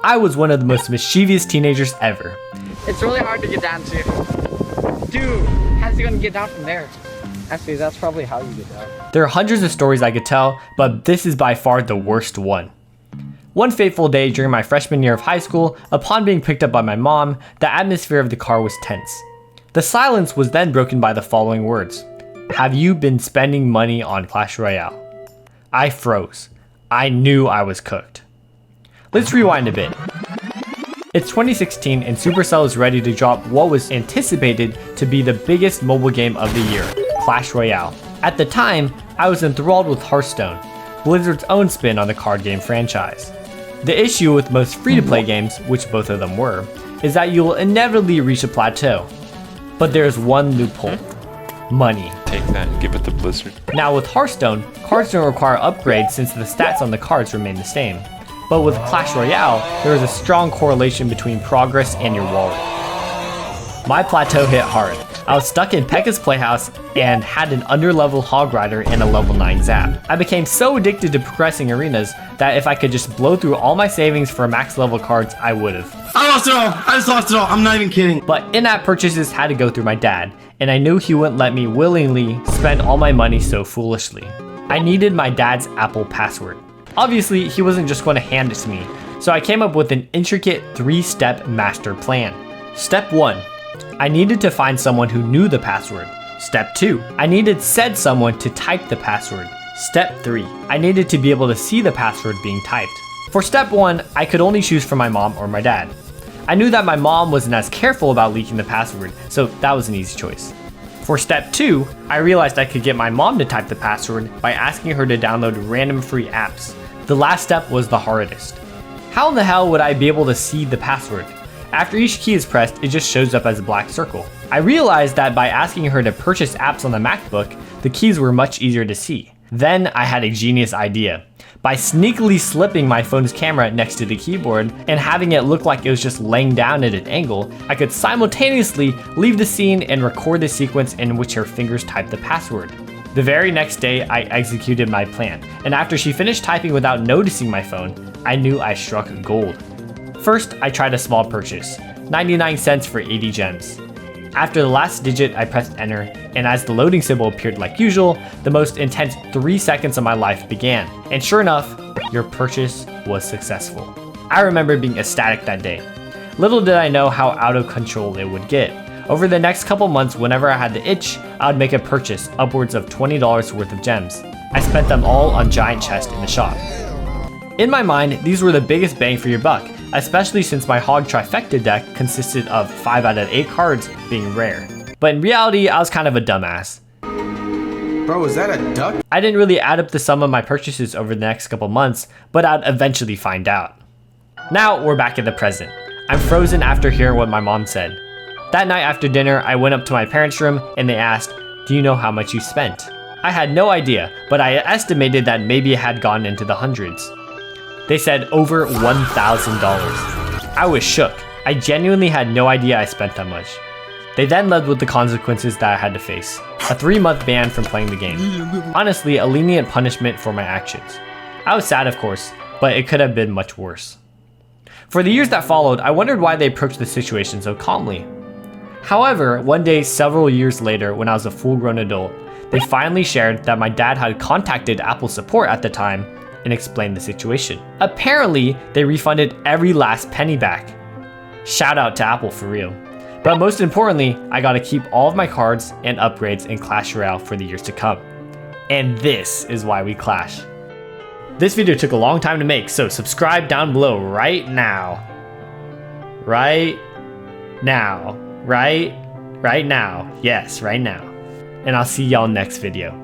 I was one of the most mischievous teenagers ever. It's really hard to get down to. Dude, how's he gonna get down from there? Actually, that's probably how you get down. There are hundreds of stories I could tell, but this is by far the worst one. One fateful day during my freshman year of high school, upon being picked up by my mom, the atmosphere of the car was tense. The silence was then broken by the following words. Have you been spending money on Clash Royale? I froze. I knew I was cooked. Let's rewind a bit. It's 2016 and Supercell is ready to drop what was anticipated to be the biggest mobile game of the year, Clash Royale. At the time, I was enthralled with Hearthstone, Blizzard's own spin on the card game franchise. The issue with most free-to-play games, which both of them were, is that you will inevitably reach a plateau. But there's one loophole. Money. Take that and give it to Blizzard. Now with Hearthstone, cards don't require upgrades since the stats on the cards remain the same. But with Clash Royale, there is a strong correlation between progress and your wallet. My plateau hit hard. I was stuck in Pekka's Playhouse and had an under-level Hog Rider and a level 9 Zap. I became so addicted to progressing arenas that if I could just blow through all my savings for max level cards, I would've. I lost it all! I just lost it all! I'm not even kidding! But in-app purchases had to go through my dad, and I knew he wouldn't let me willingly spend all my money so foolishly. I needed my dad's Apple password. Obviously, he wasn't just going to hand it to me, so I came up with an intricate 3-step master plan. Step 1. I needed to find someone who knew the password. Step 2. I needed said someone to type the password. Step 3. I needed to be able to see the password being typed. For step 1, I could only choose from my mom or my dad. I knew that my mom wasn't as careful about leaking the password, so that was an easy choice. For step 2, I realized I could get my mom to type the password by asking her to download random free apps. The last step was the hardest. How in the hell would I be able to see the password? After each key is pressed, it just shows up as a black circle. I realized that by asking her to purchase apps on the MacBook, the keys were much easier to see. Then I had a genius idea. By sneakily slipping my phone's camera next to the keyboard and having it look like it was just laying down at an angle, I could simultaneously leave the scene and record the sequence in which her fingers typed the password. The very next day, I executed my plan, and after she finished typing without noticing my phone, I knew I struck gold. First, I tried a small purchase, 99 cents for 80 gems. After the last digit, I pressed enter, and as the loading symbol appeared like usual, the most intense 3 seconds of my life began. And sure enough, your purchase was successful. I remember being ecstatic that day. Little did I know how out of control it would get. Over the next couple months, whenever I had the itch, I would make a purchase upwards of $20 worth of gems. I spent them all on giant chests in the shop. In my mind, these were the biggest bang for your buck, especially since my Hog Trifecta deck consisted of 5 out of 8 cards being rare. But in reality, I was kind of a dumbass. Bro, is that a duck? I didn't really add up the sum of my purchases over the next couple months, but I'd eventually find out. Now we're back in the present. I'm frozen after hearing what my mom said. That night after dinner, I went up to my parents' room and they asked, "Do you know how much you spent?" I had no idea, but I estimated that maybe it had gone into the hundreds. They said over $1,000. I was shook. I genuinely had no idea I spent that much. They then led with the consequences that I had to face. A 3-month ban from playing the game. Honestly, a lenient punishment for my actions. I was sad, of course, but it could have been much worse. For the years that followed, I wondered why they approached the situation so calmly. However, one day several years later, when I was a full-grown adult, they finally shared that my dad had contacted Apple support at the time and explained the situation. Apparently, they refunded every last penny back. Shout out to Apple for real. But most importantly, I got to keep all of my cards and upgrades in Clash Royale for the years to come. And this is why we clash. This video took a long time to make, so subscribe down below right now. Right now. Right now. Yes, right now. And I'll see y'all next video.